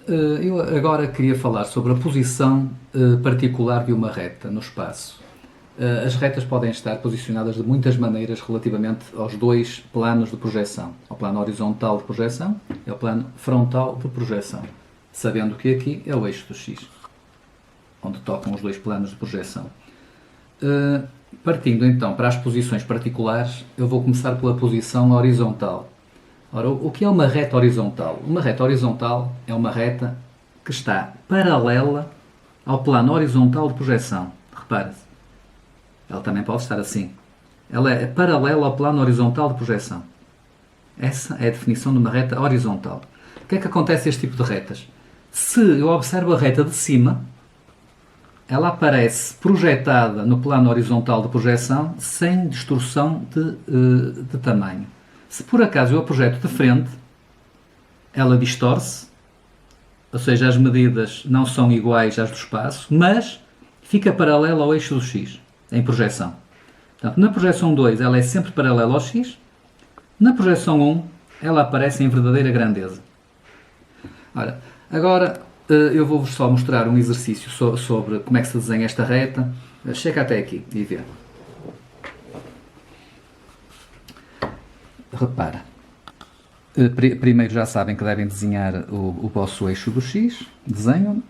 Eu agora queria falar sobre a posição particular de uma reta no espaço. As retas podem estar posicionadas de muitas maneiras relativamente aos dois planos de projeção. Ao plano horizontal de projeção e ao plano frontal de projeção. Sabendo que aqui é o eixo do X, onde tocam os dois planos de projeção. Partindo então para as posições particulares, eu vou começar pela posição horizontal. Ora, o que é uma reta horizontal? Uma reta horizontal é uma reta que está paralela ao plano horizontal de projeção. Repare-se. Ela também pode estar assim. Ela é paralela ao plano horizontal de projeção. Essa é a definição de uma reta horizontal. O que é que acontece a este tipo de retas? Se eu observo a reta de cima, ela aparece projetada no plano horizontal de projeção sem distorção de tamanho. Se por acaso eu a projeto de frente, ela distorce, ou seja, as medidas não são iguais às do espaço, mas fica paralela ao eixo do X, em projeção. Portanto, na projeção 2 ela é sempre paralela ao X, na projeção 1 ela aparece em verdadeira grandeza. Ora, agora eu vou-vos só mostrar um exercício sobre como é que se desenha esta reta. Chega até aqui e vê. Repara. Primeiro já sabem que devem desenhar o vosso eixo do X. Desenham.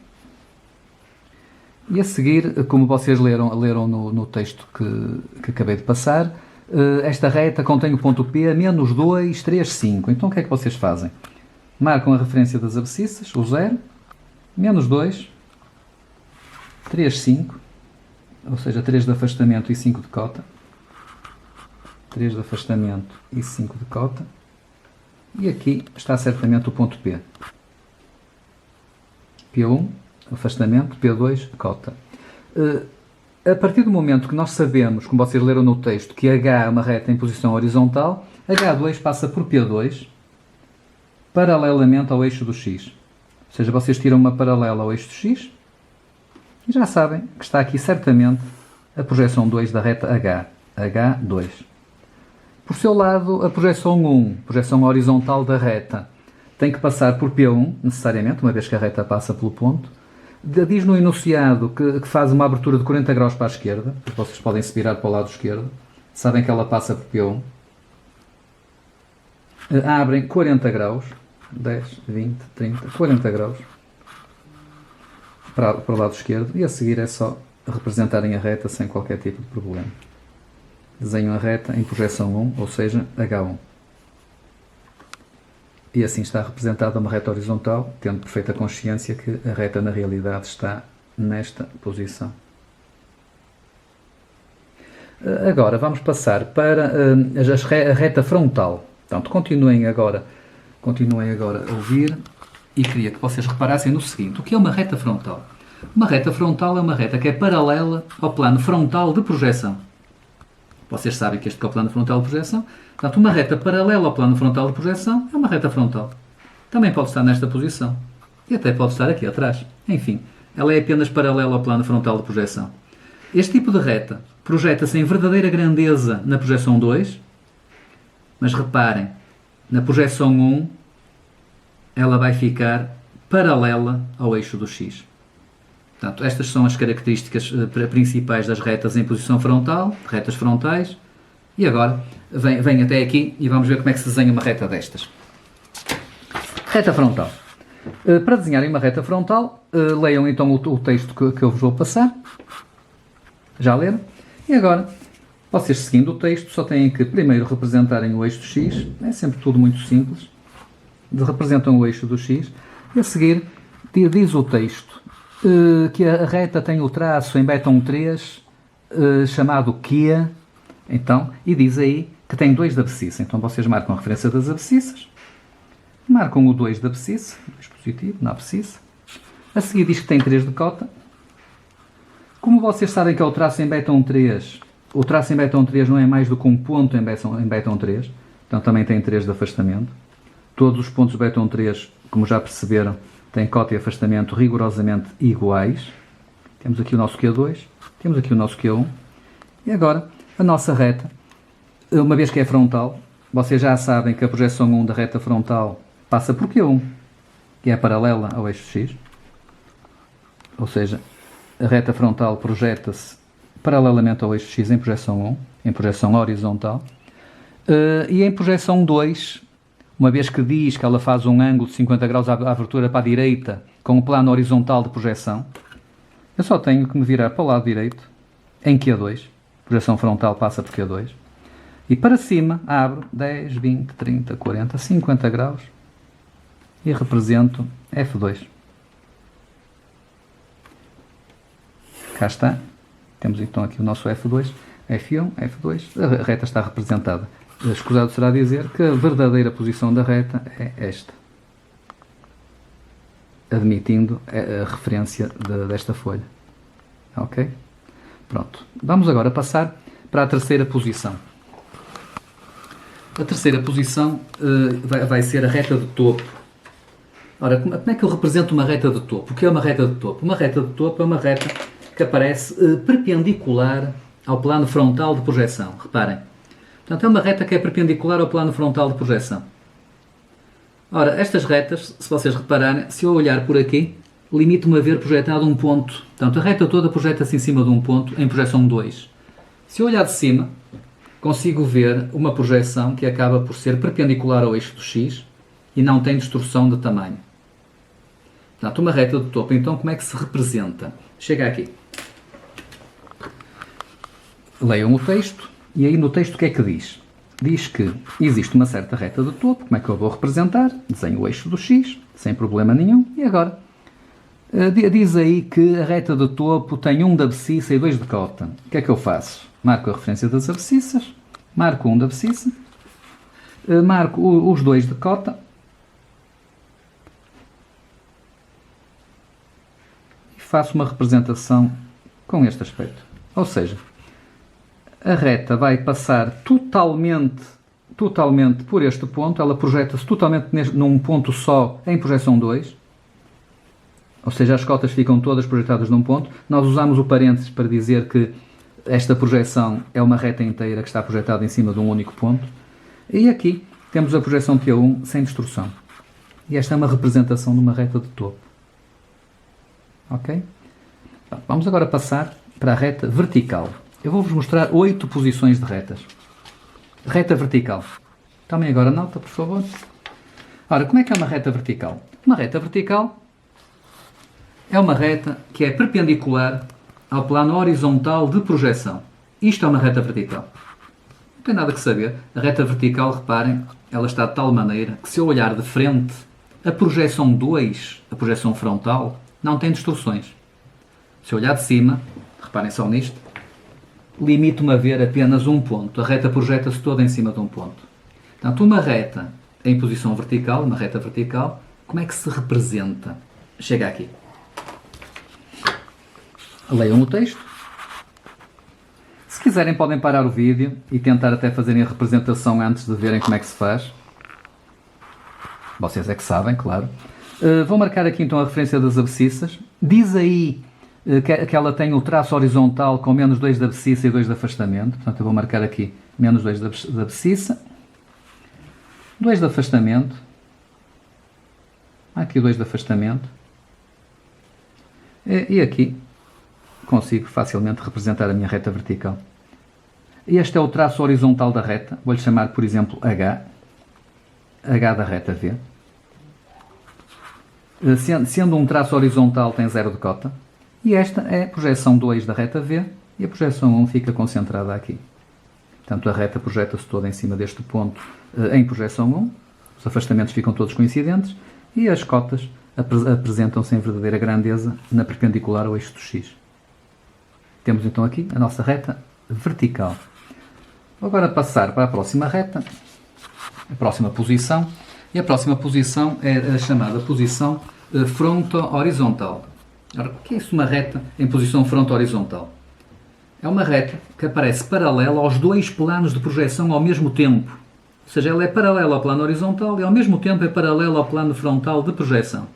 E a seguir, como vocês leram no texto que acabei de passar, esta reta contém o ponto P menos 2, 3, 5. Então o que é que vocês fazem? Marcam a referência das abscissas, o 0, menos 2, 3, 5, ou seja, 3 de afastamento e 5 de cota. 3 de afastamento e 5 de cota. E aqui está certamente o ponto P. P1, afastamento, P2, cota. A partir do momento que nós sabemos, como vocês leram no texto, que H é uma reta em posição horizontal, H2 passa por P2 paralelamente ao eixo do X. Ou seja, vocês tiram uma paralela ao eixo do X e já sabem que está aqui certamente a projeção 2 da reta H. H2. Por seu lado, a projeção 1, projeção horizontal da reta, tem que passar por P1, necessariamente, uma vez que a reta passa pelo ponto. Diz no enunciado que faz uma abertura de 40 graus para a esquerda, vocês podem se virar para o lado esquerdo, sabem que ela passa por P1. Abrem 40 graus, 10, 20, 30, 40 graus para o lado esquerdo e a seguir é só representarem a reta sem qualquer tipo de problema. Desenham a reta em projeção 1, ou seja, H1. E assim está representada uma reta horizontal, tendo perfeita consciência que a reta na realidade está nesta posição. Agora vamos passar para a reta frontal. Portanto, continuem agora a ouvir e queria que vocês reparassem no seguinte: o que é uma reta frontal? Uma reta frontal é uma reta que é paralela ao plano frontal de projeção. Vocês sabem que este é o plano frontal de projeção. Portanto, uma reta paralela ao plano frontal de projeção é uma reta frontal. Também pode estar nesta posição. E até pode estar aqui atrás. Enfim, ela é apenas paralela ao plano frontal de projeção. Este tipo de reta projeta-se em verdadeira grandeza na projeção 2. Mas reparem, na projeção 1, ela vai ficar paralela ao eixo do X. Portanto, estas são as características principais das retas em posição frontal, retas frontais. E agora, vem até aqui e vamos ver como é que se desenha uma reta destas. Reta frontal. Para desenharem uma reta frontal, leiam então o texto que eu vos vou passar. Já leram? E agora, vocês seguindo o texto, só têm que primeiro representarem o eixo do X. É sempre tudo muito simples. Representam o eixo do X. E a seguir, diz o texto que a reta tem o traço em beta 3 chamado Q, então, e diz aí que tem 2 de abscissa. Então vocês marcam a referência das abscissas, marcam o 2 de abscissa, 2 positivo na abscissa, a seguir diz que tem 3 de cota. Como vocês sabem que é o traço em beta 3, o traço em beta 3 não é mais do que um ponto em beta 3, então também tem 3 de afastamento. Todos os pontos de beta 3, como já perceberam, têm cota e afastamento rigorosamente iguais. Temos aqui o nosso Q2, temos aqui o nosso Q1. E agora, a nossa reta, uma vez que é frontal, vocês já sabem que a projeção 1 da reta frontal passa por Q1. que é paralela ao eixo X, ou seja, a reta frontal projeta-se paralelamente ao eixo X em projeção 1, em projeção horizontal, e em projeção 2, uma vez que diz que ela faz um ângulo de 50 graus à abertura para a direita, com um plano horizontal de projeção, eu só tenho que me virar para o lado direito, em Q2, projeção frontal passa por Q2, e para cima abro 10, 20, 30, 40, 50 graus e represento F2. Cá está. Temos então aqui o nosso F2, F1, F2. A reta está representada. Escusado será dizer que a verdadeira posição da reta é esta, admitindo a referência desta folha. Ok? Pronto. Vamos agora passar para a terceira posição. A terceira posição vai ser a reta de topo. Ora, como é que eu represento uma reta de topo? O que é uma reta de topo? Uma reta de topo é uma reta que aparece perpendicular ao plano frontal de projeção. Reparem. Portanto, é uma reta que é perpendicular ao plano frontal de projeção. Ora, estas retas, se vocês repararem, se eu olhar por aqui, limito-me a ver projetado um ponto. Portanto, a reta toda projeta-se em cima de um ponto em projeção 2. Se eu olhar de cima, consigo ver uma projeção que acaba por ser perpendicular ao eixo do X e não tem distorção de tamanho. Portanto, uma reta de topo, então, como é que se representa? Chega aqui. Leiam o texto, e aí no texto o que é que diz? Diz que existe uma certa reta de topo, como é que eu vou representar? Desenho o eixo do X, sem problema nenhum, e agora? Diz aí que a reta de topo tem 1 de abscissa e 2 de cota. O que é que eu faço? Marco a referência das abscissas, marco 1 de abscissa, marco os 2 de cota, e faço uma representação com este aspecto. Ou seja, a reta vai passar totalmente por este ponto, ela projeta-se totalmente num ponto só em projeção 2, ou seja, as cotas ficam todas projetadas num ponto. Nós usamos o parênteses para dizer que esta projeção é uma reta inteira que está projetada em cima de um único ponto. E aqui temos a projeção Q1 sem distorção. E esta é uma representação de uma reta de topo. Ok? Vamos agora passar para a reta vertical. Eu vou-vos mostrar 8 posições de retas. Reta vertical. Tomem agora nota, por favor. Ora, como é que é uma reta vertical? Uma reta vertical é uma reta que é perpendicular ao plano horizontal de projeção. Isto é uma reta vertical. Não tem nada que saber. A reta vertical, reparem, ela está de tal maneira que se eu olhar de frente, a projeção 2, a projeção frontal, não tem distorções. Se eu olhar de cima, reparem só nisto, limito-me a ver apenas um ponto. A reta projeta-se toda em cima de um ponto. Portanto, uma reta em posição vertical, uma reta vertical, como é que se representa? Chega aqui. Leiam o texto. Se quiserem podem parar o vídeo e tentar até fazerem a representação antes de verem como é que se faz. Vocês é que sabem, claro. Vou marcar aqui então a referência das abscissas. Diz aí que ela tem o traço horizontal com menos 2 de abscissa e 2 de afastamento. Portanto, eu vou marcar aqui menos 2 de abscissa, 2 de afastamento. Aqui o 2 de afastamento. E aqui consigo facilmente representar a minha reta vertical. Este é o traço horizontal da reta. Vou-lhe chamar, por exemplo, H. H da reta V. Sendo um traço horizontal, tem 0 de cota. E esta é a projeção 2 da reta V e a projeção 1 fica concentrada aqui. Portanto, a reta projeta-se toda em cima deste ponto em projeção 1. Os afastamentos ficam todos coincidentes e as cotas apresentam-se em verdadeira grandeza na perpendicular ao eixo do X. Temos então aqui a nossa reta vertical. Vou agora passar para a próxima reta, a próxima posição. E a próxima posição é a chamada posição fronto-horizontal. Ora, o que é isso, uma reta em posição fronto-horizontal? É uma reta que aparece paralela aos dois planos de projeção ao mesmo tempo. Ou seja, ela é paralela ao plano horizontal e ao mesmo tempo é paralela ao plano frontal de projeção.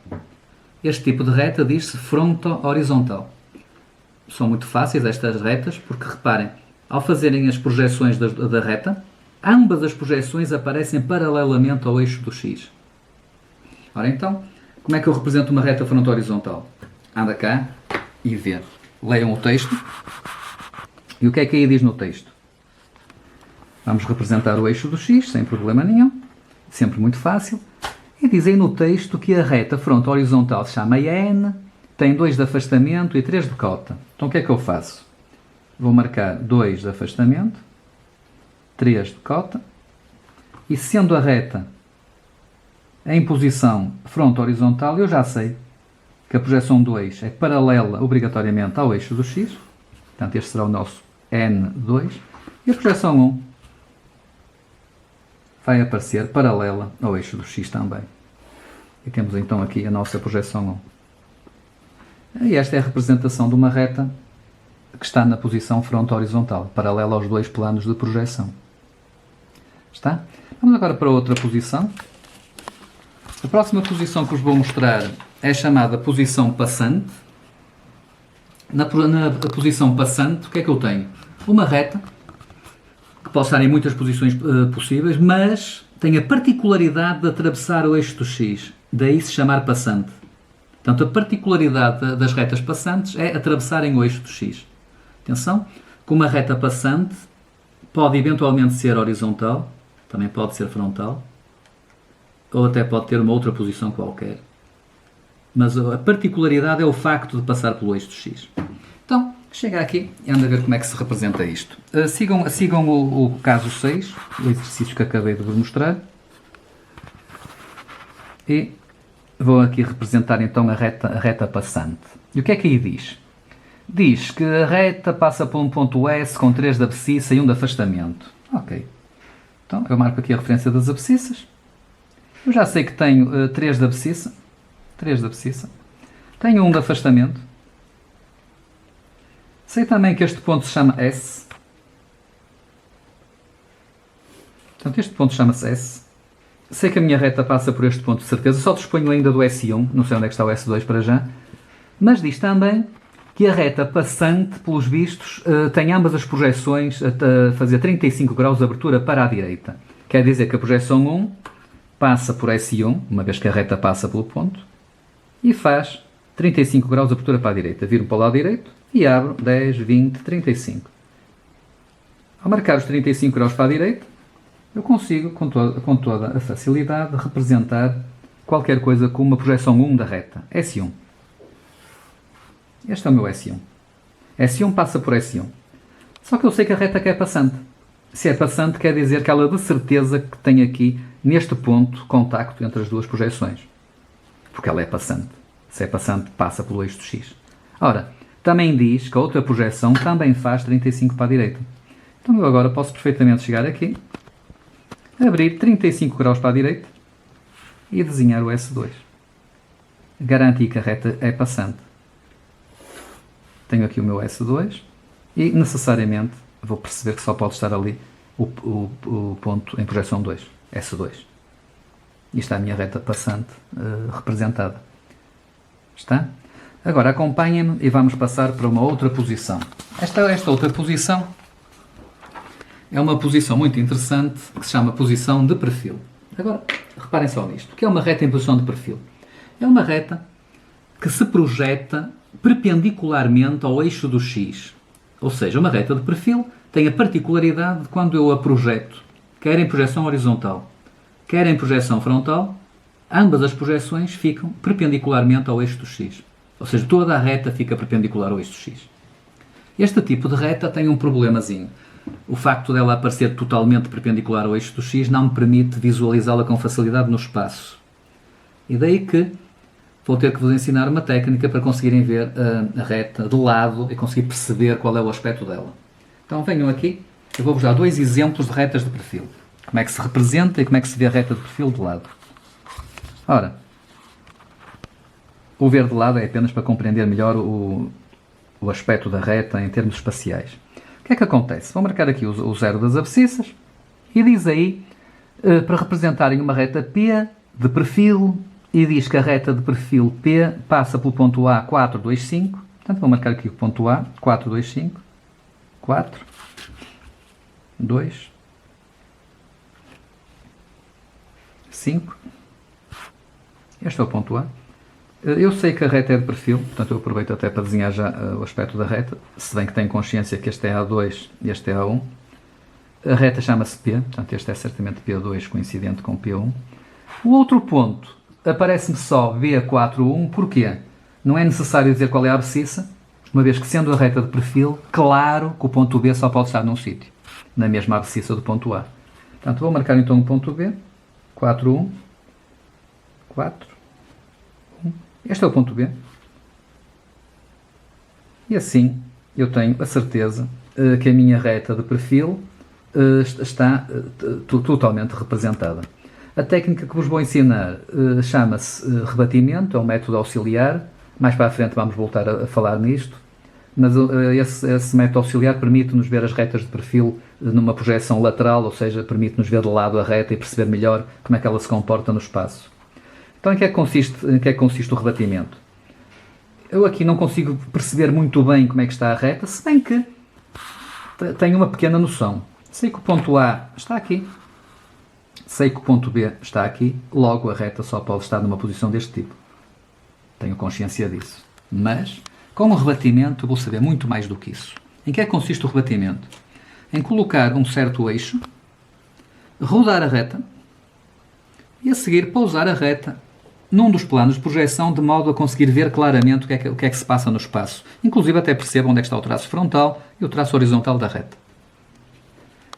Este tipo de reta diz-se fronto-horizontal. São muito fáceis estas retas porque, reparem, ao fazerem as projeções da reta, ambas as projeções aparecem paralelamente ao eixo do X. Ora então, Como é que eu represento uma reta frontal horizontal? Anda cá e vê. Leiam o texto. E o que é que aí diz no texto? Vamos representar o eixo do x, sem problema nenhum. Sempre muito fácil. E diz aí no texto que a reta frontal horizontal se chama n, tem 2 de afastamento e 3 de cota. Então o que é que eu faço? Vou marcar 2 de afastamento, 3 de cota, e sendo a reta em posição frontal horizontal, eu já sei que a projeção 2 é paralela obrigatoriamente ao eixo do x, portanto este será o nosso N2, e a projeção 1 vai aparecer paralela ao eixo do x também. E temos então aqui a nossa projeção 1. E esta é a representação de uma reta que está na posição frontal horizontal, paralela aos dois planos de projeção. Está? Vamos agora para outra posição. A próxima posição que vos vou mostrar é chamada posição passante. Na posição passante, o que é que eu tenho? Uma reta, que pode estar em muitas posições possíveis, mas tem a particularidade de atravessar o eixo do x, daí se chamar passante. Portanto, a particularidade das retas passantes é atravessarem o eixo do x. Atenção, que uma reta passante pode eventualmente ser horizontal, também pode ser frontal, ou até pode ter uma outra posição qualquer. Mas a particularidade é o facto de passar pelo eixo do x. Então, chega aqui e anda a ver como é que se representa isto. Sigam o caso 6, o exercício que acabei de vos mostrar. E vou aqui representar então a reta passante. E o que é que aí diz? Diz que a reta passa por um ponto S com 3 de abscissa e 1 de afastamento. Ok. Então, eu marco aqui a referência das abscissas. Eu já sei que tenho 3 de abscissa. 3 de abscissa. Tenho 1 de afastamento. Sei também que este ponto se chama S. Portanto, este ponto chama-se S. Sei que a minha reta passa por este ponto de certeza. Só disponho ainda do S1. Não sei onde é que está o S2 para já. Mas diz também que a reta passante, pelos vistos, tem ambas as projeções a fazer 35 graus de abertura para a direita. Quer dizer que a projeção 1 passa por S1, uma vez que a reta passa pelo ponto, e faz 35 graus de abertura para a direita. Viro para o lado direito e abro 10, 20, 35. Ao marcar os 35 graus para a direita, eu consigo, com toda a facilidade, representar qualquer coisa com uma projeção 1 da reta, S1. Este é o meu S1. S1 passa por S1. Só que eu sei que a reta que é passante. Se é passante, quer dizer que ela de certeza que tem aqui, neste ponto, contacto entre as duas projeções. Porque ela é passante. Se é passante, passa pelo eixo do x. Ora, também diz que a outra projeção também faz 35 para a direita. Então eu agora posso perfeitamente chegar aqui, abrir 35 graus para a direita e desenhar o S2. Garantir que a reta é passante. Tenho aqui o meu S2 e necessariamente vou perceber que só pode estar ali o ponto em projeção 2, S2. E está a minha reta passante representada. Está? Agora acompanhem-me e vamos passar para uma outra posição. Esta outra posição é uma posição muito interessante que se chama posição de perfil. Agora, reparem só nisto. O que é uma reta em posição de perfil? É uma reta que se projeta perpendicularmente ao eixo do x. Ou seja, uma reta de perfil tem a particularidade de quando eu a projeto, quer em projeção horizontal, quer em projeção frontal, ambas as projeções ficam perpendicularmente ao eixo do x. Ou seja, toda a reta fica perpendicular ao eixo do x. Este tipo de reta tem um problemazinho. O facto dela aparecer totalmente perpendicular ao eixo do x não me permite visualizá-la com facilidade no espaço. E daí que vou ter que vos ensinar uma técnica para conseguirem ver a reta de lado e conseguir perceber qual é o aspecto dela. Então venham aqui, eu vou-vos dar 2 exemplos de retas de perfil. Como é que se representa e como é que se vê a reta de perfil de lado. Ora, o ver de lado é apenas para compreender melhor o aspecto da reta em termos espaciais. O que é que acontece? Vou marcar aqui o zero das abscissas e diz aí, para representarem uma reta P de perfil, e diz que a reta de perfil P passa pelo ponto A 4, 2, 5. Portanto, vou marcar aqui o ponto A, 4, 2, 5. 4, 2, 5. Este é o ponto A. Eu sei que a reta é de perfil, portanto eu aproveito até para desenhar já o aspecto da reta, se bem que tenho consciência que este é A2 e este é A1. A reta chama-se P, portanto este é certamente P2 coincidente com P1. O outro ponto aparece-me só B41, porquê? Não é necessário dizer qual é a abscissa, uma vez que sendo a reta de perfil, claro que o ponto B só pode estar num sítio, na mesma abscissa do ponto A. Portanto vou marcar então o ponto B, 41, 4, 1. Este é o ponto B. E assim eu tenho a certeza que a minha reta de perfil está totalmente representada. A técnica que vos vou ensinar chama-se rebatimento, é um método auxiliar. Mais para a frente vamos voltar a falar nisto. Mas esse método auxiliar permite-nos ver as retas de perfil numa projeção lateral, ou seja, permite-nos ver de lado a reta e perceber melhor como é que ela se comporta no espaço. Então, em que é que consiste o rebatimento? Eu aqui não consigo perceber muito bem como é que está a reta, se bem que tenho uma pequena noção. Sei que o ponto A está aqui, sei que o ponto B está aqui, logo a reta só pode estar numa posição deste tipo. Tenho consciência disso. Mas, com o rebatimento, vou saber muito mais do que isso. Em que é que consiste o rebatimento? Em colocar um certo eixo, rodar a reta e a seguir pousar a reta num dos planos de projeção de modo a conseguir ver claramente o que é que se passa no espaço. Inclusive até percebo onde é que está o traço frontal e o traço horizontal da reta.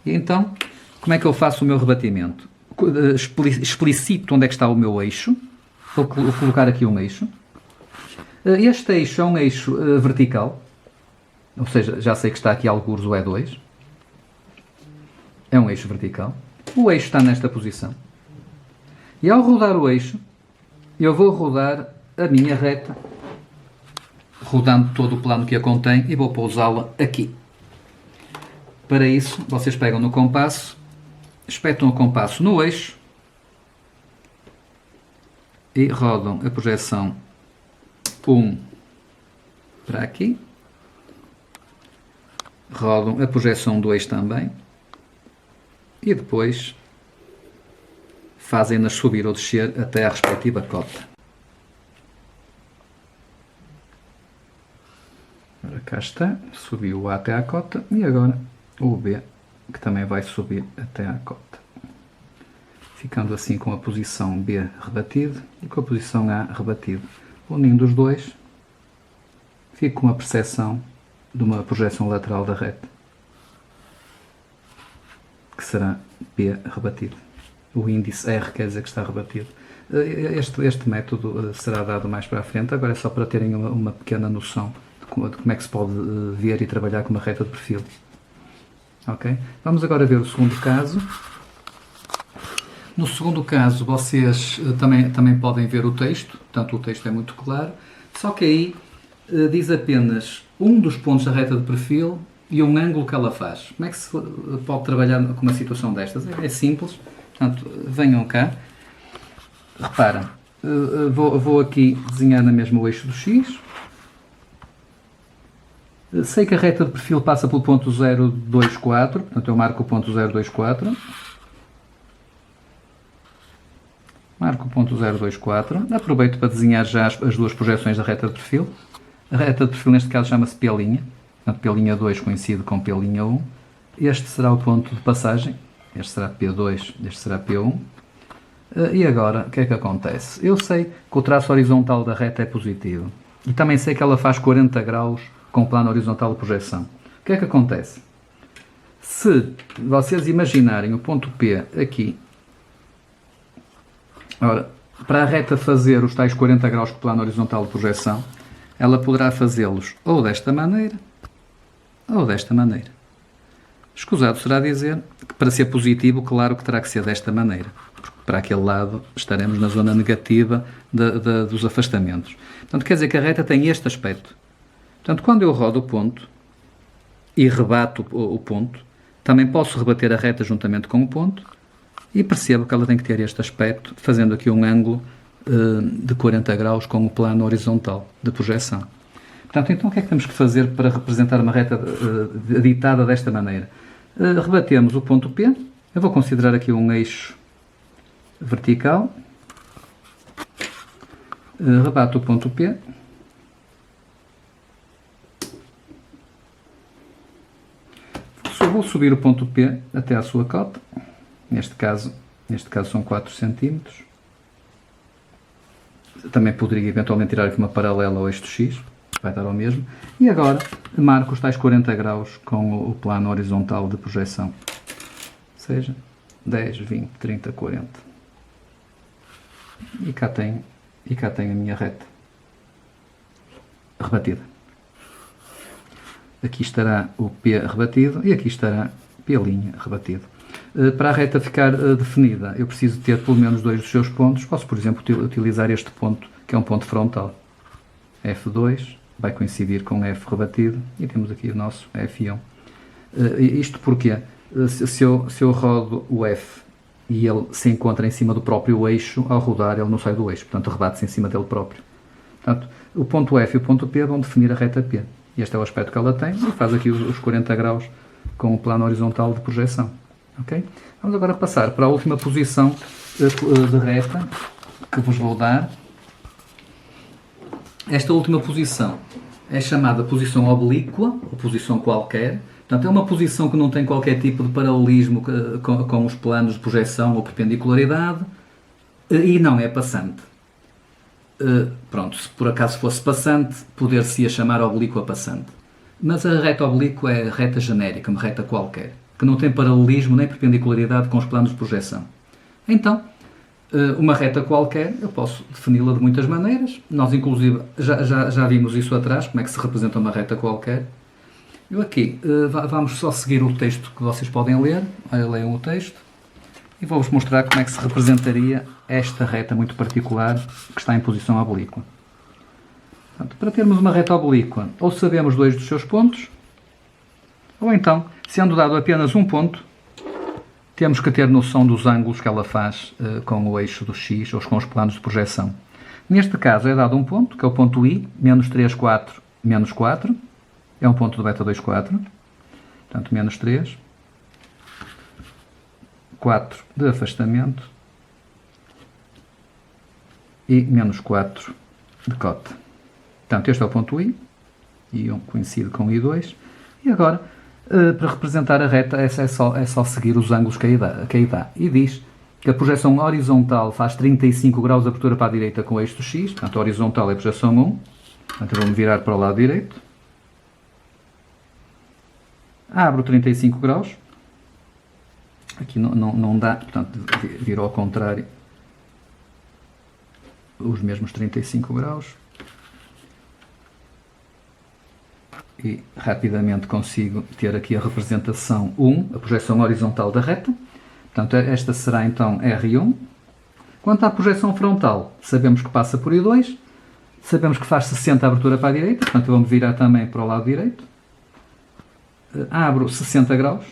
E então, como é que eu faço o meu rebatimento? Explicito onde é que está o meu eixo. Vou colocar aqui um eixo. Este eixo é um eixo vertical. Ou seja, já sei que está aqui algures o E2. É um eixo vertical. O eixo está nesta posição. E ao rodar o eixo, eu vou rodar a minha reta, rodando todo o plano que a contém, e vou pousá-la aqui. Para isso, vocês pegam no compasso, espetam o compasso no eixo e rodam a projeção 1 para aqui. Rodam a projeção 2 também. E depois fazem-nas subir ou descer até à respectiva cota. Agora cá está, subiu o A até à cota e agora o B, que também vai subir até à cota. Ficando assim com a posição B rebatida e com a posição A rebatida. Unindo os dois, fico com a percepção de uma projeção lateral da reta, que será B rebatido. O índice R quer dizer que está rebatido. Este método será dado mais para a frente, agora é só para terem uma pequena noção de como é que se pode ver e trabalhar com uma reta de perfil. Ok? Vamos agora ver o segundo caso. No segundo caso, vocês também podem ver o texto, portanto o texto é muito claro, só que aí diz apenas um dos pontos da reta de perfil e um ângulo que ela faz. Como é que se pode trabalhar com uma situação destas? É simples. Portanto, venham cá, repara, vou aqui desenhar na mesma o eixo do X, sei que a reta de perfil passa pelo ponto 024, portanto eu marco o ponto 024, aproveito para desenhar já as duas projeções da reta de perfil. A reta de perfil neste caso chama-se P', portanto P'2 coincide com P'1, este será o ponto de passagem. Este será P2, este será P1. E agora, o que é que acontece? Eu sei que o traço horizontal da reta é positivo. E também sei que ela faz 40 graus com o plano horizontal de projeção. O que é que acontece? Se vocês imaginarem o ponto P aqui, ora, para a reta fazer os tais 40 graus com o plano horizontal de projeção, ela poderá fazê-los ou desta maneira, ou desta maneira. Escusado será dizer que para ser positivo, claro que terá que ser desta maneira. Porque para aquele lado estaremos na zona negativa dos afastamentos. Portanto, quer dizer que a reta tem este aspecto. Portanto, quando eu rodo o ponto e rebato o ponto, também posso rebater a reta juntamente com o ponto e percebo que ela tem que ter este aspecto, fazendo aqui um ângulo de 40 graus com o plano horizontal de projeção. Portanto, então o que é que temos que fazer para representar uma reta ditada desta maneira? Rebatemos o ponto P, eu vou considerar aqui um eixo vertical, Rebato o ponto P. Vou subir o ponto P até à sua cota. Neste caso são 4 cm. Também poderia eventualmente tirar aqui uma paralela ao eixo X, vai dar ao mesmo. E agora marco os tais 40 graus com o plano horizontal de projeção. Ou seja, 10, 20, 30, 40. E cá tenho a minha reta rebatida. Aqui estará o P rebatido e aqui estará P' rebatido. Para a reta ficar definida, eu preciso ter pelo menos 2 dos seus pontos. Posso, por exemplo, utilizar este ponto, que é um ponto frontal. F2 vai coincidir com F rebatido e temos aqui o nosso F1. Isto porque se eu rodo o F e ele se encontra em cima do próprio eixo, ao rodar ele não sai do eixo, portanto rebate-se em cima dele próprio. Portanto, o ponto F e o ponto P vão definir a reta P. Este é o aspecto que ela tem e faz aqui os 40 graus com o plano horizontal de projeção. Okay? Vamos agora passar para a última posição de reta que vos vou dar. Esta última posição é chamada posição oblíqua, ou posição qualquer. Portanto, é uma posição que não tem qualquer tipo de paralelismo com os planos de projeção ou perpendicularidade e não é passante. Pronto, se por acaso fosse passante, poder-se-ia chamar oblíqua passante. Mas a reta oblíqua é reta genérica, uma reta qualquer, que não tem paralelismo nem perpendicularidade com os planos de projeção. Então, uma reta qualquer, eu posso defini-la de muitas maneiras. Nós, inclusive, já vimos isso atrás, como é que se representa uma reta qualquer. Eu aqui, vamos só seguir o texto que vocês podem ler. Leiam o texto. E vou-vos mostrar como é que se representaria esta reta muito particular que está em posição oblíqua. Portanto, para termos uma reta oblíqua, ou sabemos 2 dos seus pontos, ou então, sendo dado apenas um ponto, temos que ter noção dos ângulos que ela faz com o eixo do X ou com os planos de projeção. Neste caso é dado um ponto, que é o ponto I, menos 3, 4, menos 4. É um ponto do beta 2, 4. Portanto, menos 3. 4 de afastamento. E menos 4 de cota. Portanto, este é o ponto I. I1 coincide com I2. E agora, para representar a reta, é só seguir os ângulos que aí dá. E diz que a projeção horizontal faz 35 graus de abertura para a direita com o eixo X. Portanto, a horizontal é a projeção 1. Portanto, eu vou-me virar para o lado direito. Abro 35 graus. Aqui não dá, portanto, viro ao contrário os mesmos 35 graus. E rapidamente consigo ter aqui a representação 1, a projeção horizontal da reta. Portanto, esta será então R1. Quanto à projeção frontal, sabemos que passa por I2, sabemos que faz 60 abertura para a direita, portanto eu vou-me virar também para o lado direito. Abro 60 graus,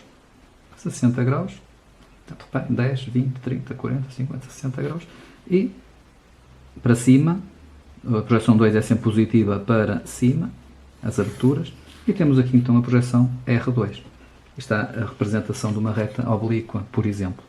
portanto, 10, 20, 30, 40, 50, 60 graus, e para cima, a projeção 2 é sempre positiva para cima, as aberturas, e temos aqui então a projeção R2. Está a representação de uma reta oblíqua, por exemplo.